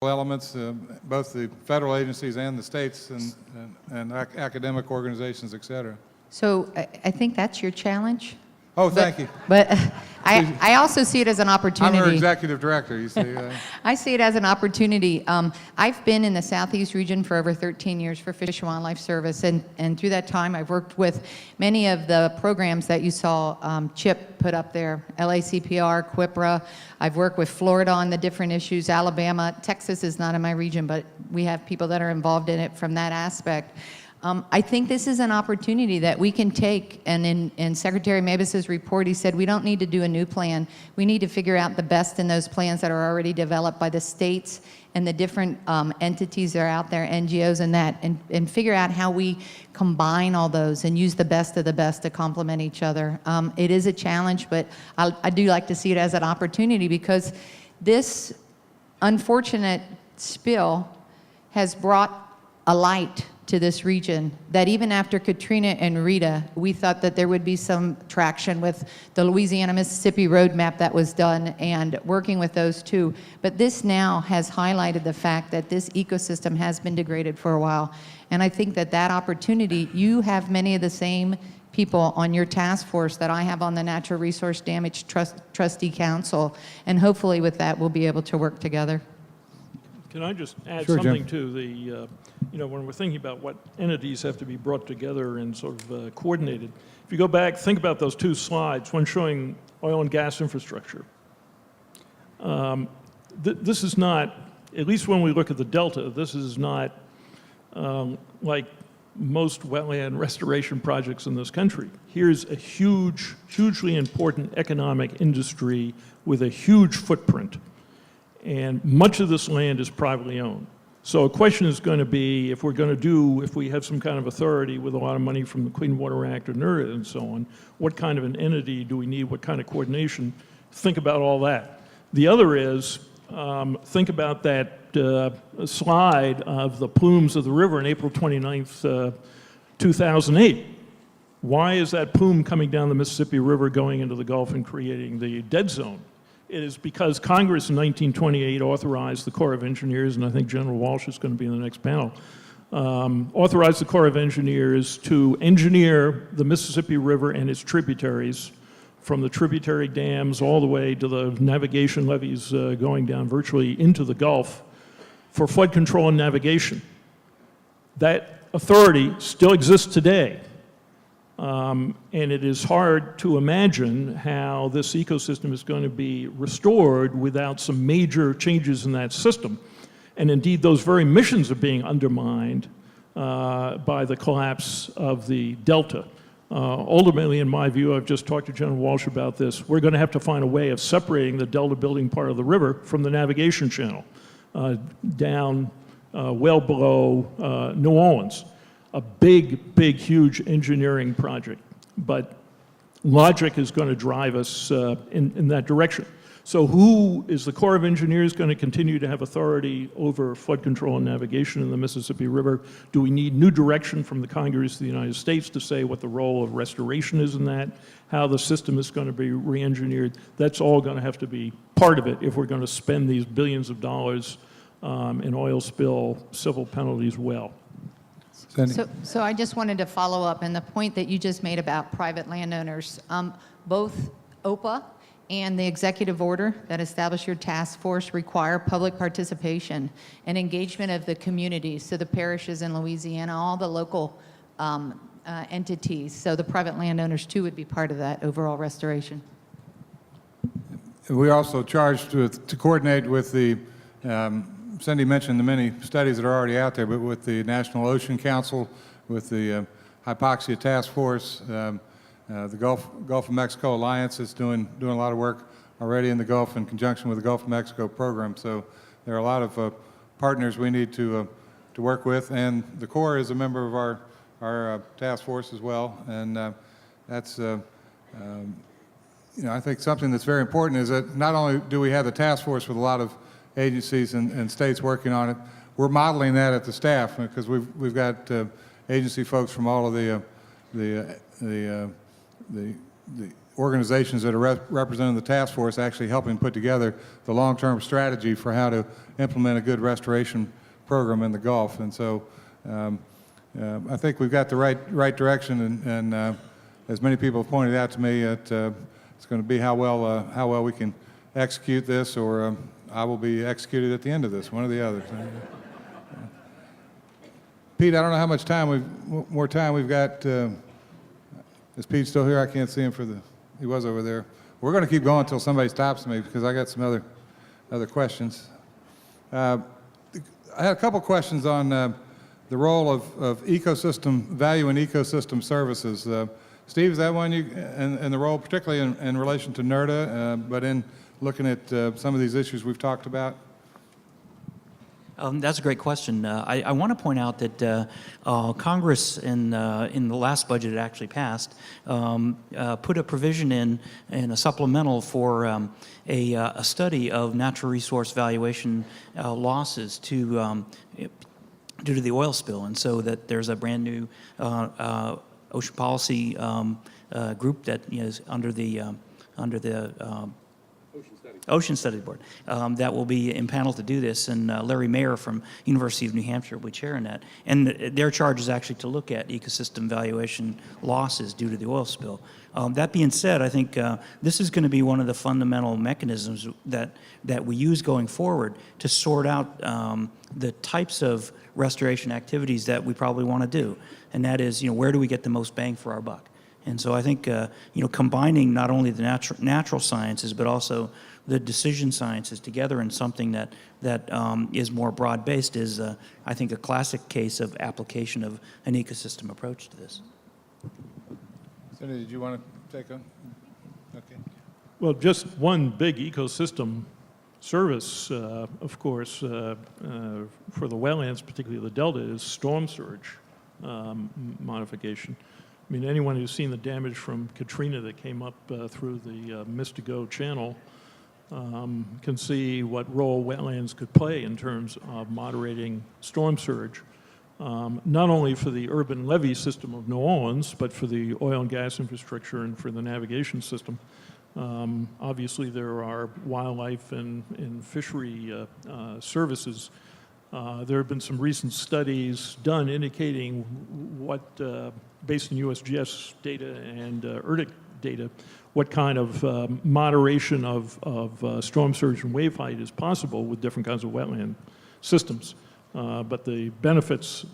elements, both the federal agencies and the states and academic organizations, et cetera. So I think that's your challenge. Oh, thank you. But I also see it as an opportunity. I'm our executive director, you see. I see it as an opportunity. I've been in the Southeast region for over 13 years for Fish and Wildlife Service, and through that time I've worked with many of the programs that you saw Chip put up there, LACPR, QIPRA. I've worked with Florida on the different issues, Alabama. Texas is not in my region, but we have people that are involved in it from that aspect. I think this is an opportunity that we can take, and in Secretary Mavis's report, he said we don't need to do a new plan. We need to figure out the best in those plans that are already developed by the states and the different entities that are out there, NGOs and that, and figure out how we combine all those and use the best of the best to complement each other. It is a challenge, but I do like to see it as an opportunity, because this unfortunate spill has brought a light to this region that even after Katrina and Rita, we thought that there would be some traction with the Louisiana-Mississippi roadmap that was done and working with those two. But this now has highlighted the fact that this ecosystem has been degraded for a while. And I think that that opportunity, you have many of the same people on your task force that I have on the Natural Resource Damage Trustee Council. And hopefully with that, we'll be able to work together. Can I just add Sure, something Jim. to the, when we're thinking about what entities have to be brought together and sort of coordinated, if you go back, think about those two slides, one showing oil and gas infrastructure. This is not, at least when we look at the Delta, this is not like most wetland restoration projects in this country. Here's a hugely important economic industry with a huge footprint. And much of this land is privately owned. So a question is going to be, if we have some kind of authority with a lot of money from the Clean Water Act or NERDA and so on, what kind of an entity do we need, what kind of coordination? Think about all that. The other is, think about that slide of the plumes of the river on April 29th, 2008. Why is that plume coming down the Mississippi River going into the Gulf and creating the dead zone? It is because Congress in 1928 authorized the Corps of Engineers, and I think General Walsh is going to be in the next panel, authorized the Corps of Engineers to engineer the Mississippi River and its tributaries, from the tributary dams all the way to the navigation levees going down virtually into the Gulf, for flood control and navigation. That authority still exists today. And it is hard to imagine how this ecosystem is going to be restored without some major changes in that system. And indeed, those very missions are being undermined by the collapse of the Delta. Ultimately, in my view, I've just talked to General Walsh about this, we're going to have to find a way of separating the Delta building part of the river from the navigation channel down well below New Orleans. A big, huge engineering project, but logic is going to drive us in that direction. So who is the Corps of Engineers going to continue to have authority over flood control and navigation in the Mississippi River? Do we need new direction from the Congress of the United States to say what the role of restoration is in that, how the system is going to be re-engineered? That's all going to have to be part of it if we're going to spend these billions of dollars in oil spill civil penalties well. So I just wanted to follow up, and the point that you just made about private landowners, both OPA and the executive order that established your task force require public participation and engagement of the communities, so the parishes in Louisiana, all the local entities, so the private landowners too would be part of that overall restoration. We're also charged to coordinate with the Cindy mentioned the many studies that are already out there, but with the National Ocean Council, with the Hypoxia Task Force, the Gulf of Mexico Alliance is doing a lot of work already in the Gulf in conjunction with the Gulf of Mexico program. So there are a lot of partners we need to work with, and the Corps is a member of our task force as well. And that's I think something that's very important is that not only do we have the task force with a lot of agencies and states working on it, we're modeling that at the staff, because we've got agency folks from all of the organizations that are representing the task force actually helping put together the long-term strategy for how to implement a good restoration program in the Gulf. And so I think we've got the right direction, and as many people have pointed out to me, it's going to be how well we can execute this, or I will be executed at the end of this, one or the other. Pete, I don't know how much more time we've got. Is Pete still here? I can't see him he was over there. We're going to keep going until somebody stops me, because I got some other questions. I had a couple questions on the role of ecosystem value and ecosystem services. Steve, is that one and the role particularly in relation to NERDA, but in looking at some of these issues we've talked about? That's a great question. I want to point out that Congress in the last budget it actually passed put a provision in a supplemental for a study of natural resource valuation losses due to the oil spill, and so that there's a brand new ocean policy group that is under the Ocean Study Board that will be impaneled to do this, and Larry Mayer from University of New Hampshire will be chairing that. And their charge is actually to look at ecosystem valuation losses due to the oil spill. That being said, I think this is going to be one of the fundamental mechanisms that we use going forward to sort out the types of restoration activities that we probably want to do, and that is, where do we get the most bang for our buck? And so I think combining not only the natural sciences but also the decision sciences together in something that is more broad-based is, I think, a classic case of application of an ecosystem approach to this. Cindy, did you want to take on? Okay. Well, just one big ecosystem service, of course, for the wetlands, particularly the Delta, is storm surge modification. I mean, anyone who's seen the damage from Katrina that came up through the Mystico Channel can see what role wetlands could play in terms of moderating storm surge, not only for the urban levee system of New Orleans, but for the oil and gas infrastructure and for the navigation system. Obviously, there are wildlife and fishery services. There have been some recent studies done indicating what, based on USGS data and ERDIC data, what kind of moderation of storm surge and wave height is possible with different kinds of wetland systems. But the benefits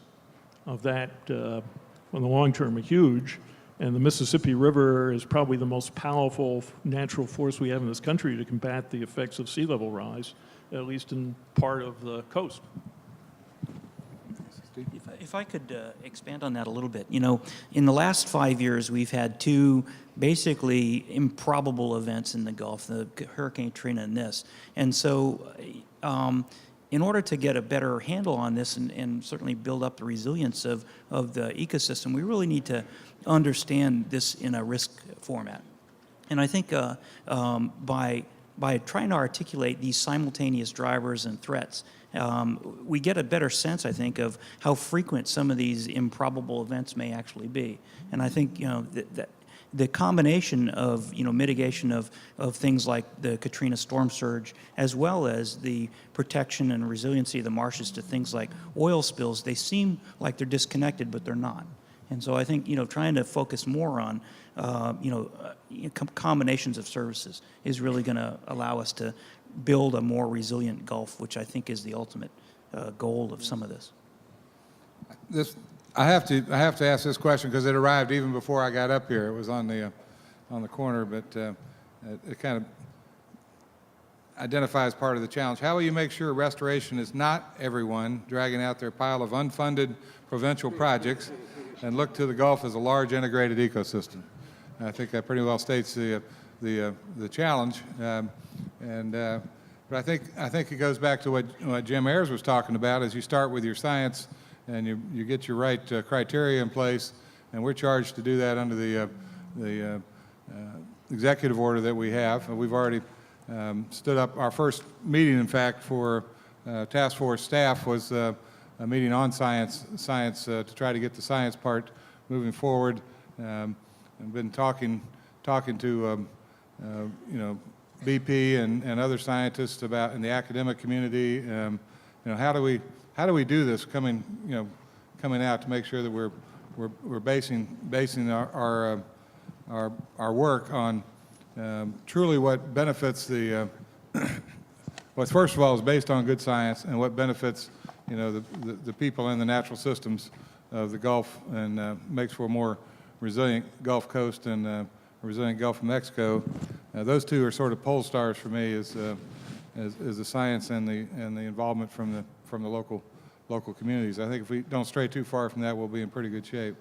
of that on the long term are huge, and the Mississippi River is probably the most powerful natural force we have in this country to combat the effects of sea level rise, at least in part of the coast. If I could expand on that a little bit. In the last 5 years, we've had two basically improbable events in the Gulf, the Hurricane Katrina and this. And so in order to get a better handle on this and certainly build up the resilience of the ecosystem, we really need to understand this in a risk format. And I think by trying to articulate these simultaneous drivers and threats, we get a better sense, I think, of how frequent some of these improbable events may actually be. And I think, the combination of, mitigation of things like the Katrina storm surge, as well as the protection and resiliency of the marshes to things like oil spills, they seem like they're disconnected, but they're not. And so I think, trying to focus more on, combinations of services is really going to allow us to build a more resilient Gulf, which I think is the ultimate goal of some of this. I have to ask this question because it arrived even before I got up here. It was on the corner, but it kind of identifies part of the challenge. How will you make sure restoration is not everyone dragging out their pile of unfunded provincial projects and look to the Gulf as a large integrated ecosystem? I think that pretty well states the challenge. But I think it goes back to what Jim Ayers was talking about. As you start with your science and you get your right criteria in place, and we're charged to do that under the executive order that we have. We've already stood up our first meeting. In fact, for task force staff was a meeting on science to try to get the science part moving forward. I've been talking talking to you know, BP and other scientists about in the academic community. You know, how do we do this coming out to make sure that we're basing our work on truly what benefits the well, first of all, is based on good science and what benefits, you know, the people and the natural systems of the Gulf, and makes for a more resilient Gulf Coast and a resilient Gulf of Mexico. Those two are sort of pole stars for me, is the science and the involvement from the local communities. I think if we don't stray too far from that, we'll be in pretty good shape.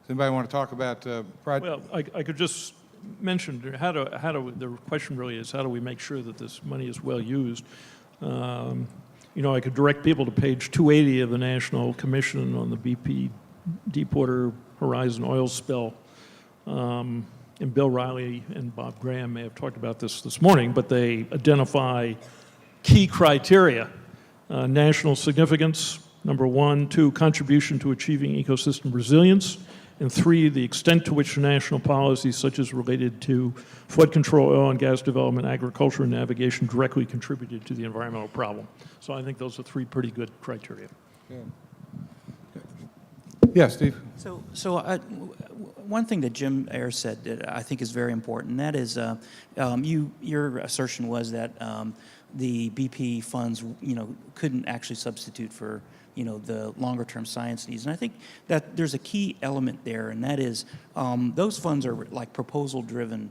Does anybody want to talk about Well, I could just mention the question really is, how do we make sure that this money is well used? You know, I could direct people to page 280 of the National Commission on the BP Deepwater Horizon oil spill. And Bill Riley and Bob Graham may have talked about this morning, but they identify key criteria. National significance, number 1, 2, contribution to achieving ecosystem resilience, and 3, the extent to which national policies such as related to flood control, oil and gas development, agriculture, and navigation directly contributed to the environmental problem. So I think those are 3 pretty good criteria. Yes, Steve. So one thing that Jim Ayers said that I think is very important, and that is your assertion was that the BP funds, you know, couldn't actually substitute for, you know, the longer term science needs. And I think that there's a key element there, and that is those funds are like proposal driven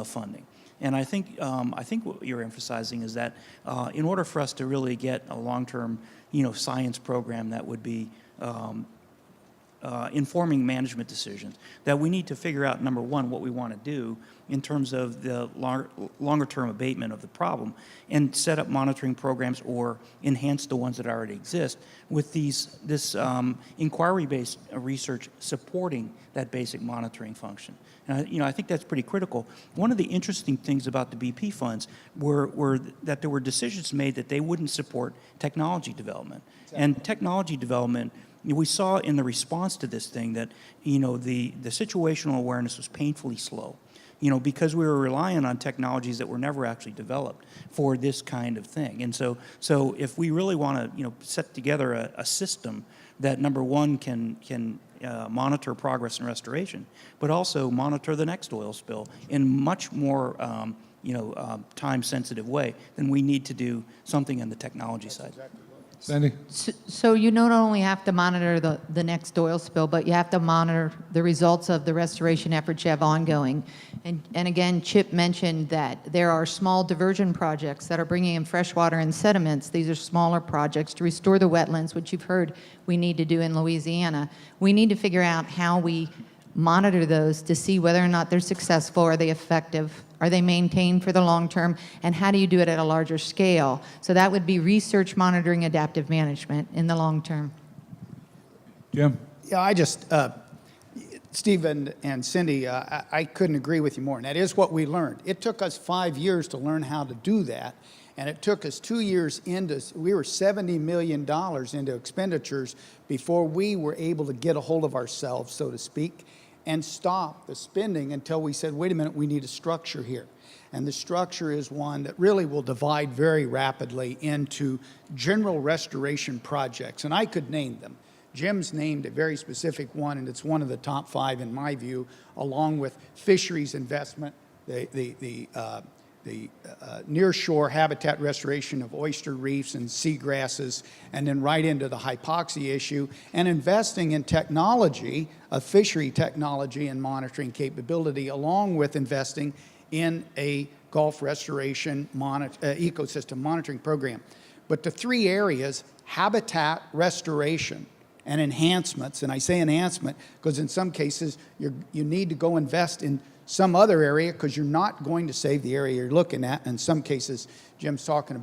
funding. And I think what you're emphasizing is that in order for us to really get a long-term, you know, science program that would be informing management decisions, that we need to figure out, number 1, what we want to do in terms of the longer-term abatement of the problem, and set up monitoring programs or enhance the ones that already exist with this inquiry-based research supporting that basic monitoring function. And you know, I think that's pretty critical. One of the interesting things about the BP funds were that there were decisions made that they wouldn't support technology development. Exactly. And technology development, we saw in the response to this thing that, you know, the situational awareness was painfully slow, you know, because we were relying on technologies that were never actually developed for this kind of thing. And so if we really want to, you know, set together a system that, number 1, can monitor progress and restoration, but also monitor the next oil spill in much more time-sensitive way, then we need to do something on the technology side. Exactly. Sandy? So you not only have to monitor the next oil spill, but you have to monitor the results of the restoration efforts you have ongoing. And again, Chip mentioned that there are small diversion projects that are bringing in fresh water and sediments. These are smaller projects to restore the wetlands, which you've heard we need to do in Louisiana. We need to figure out how we monitor those to see whether or not they're successful, are they effective, are they maintained for the long term, and how do you do it at a larger scale? So that would be research, monitoring, adaptive management in the long term. Jim? Yeah, I just, Steve and Cindy, I couldn't agree with you more. And that is what we learned. It took us 5 years to learn how to do that. And it took us 2 years we were $70 million into expenditures before we were able to get a hold of ourselves, so to speak, and stop the spending until we said, wait a minute, we need a structure here. And the structure is one that really will divide very rapidly into general restoration projects. And I could name them. Jim's named a very specific one, and it's one of the top 5 in my view, along with fisheries investment, the nearshore habitat restoration of oyster reefs and seagrasses, and then right into the hypoxia issue, and investing in technology, of fishery technology and monitoring capability, along with investing in a Gulf restoration ecosystem monitoring program. But the 3 areas, habitat restoration and enhancements, and I say enhancement because in some cases you need to go invest in some other area because you're not going to save the area you're looking at. In some cases, Jim's talking about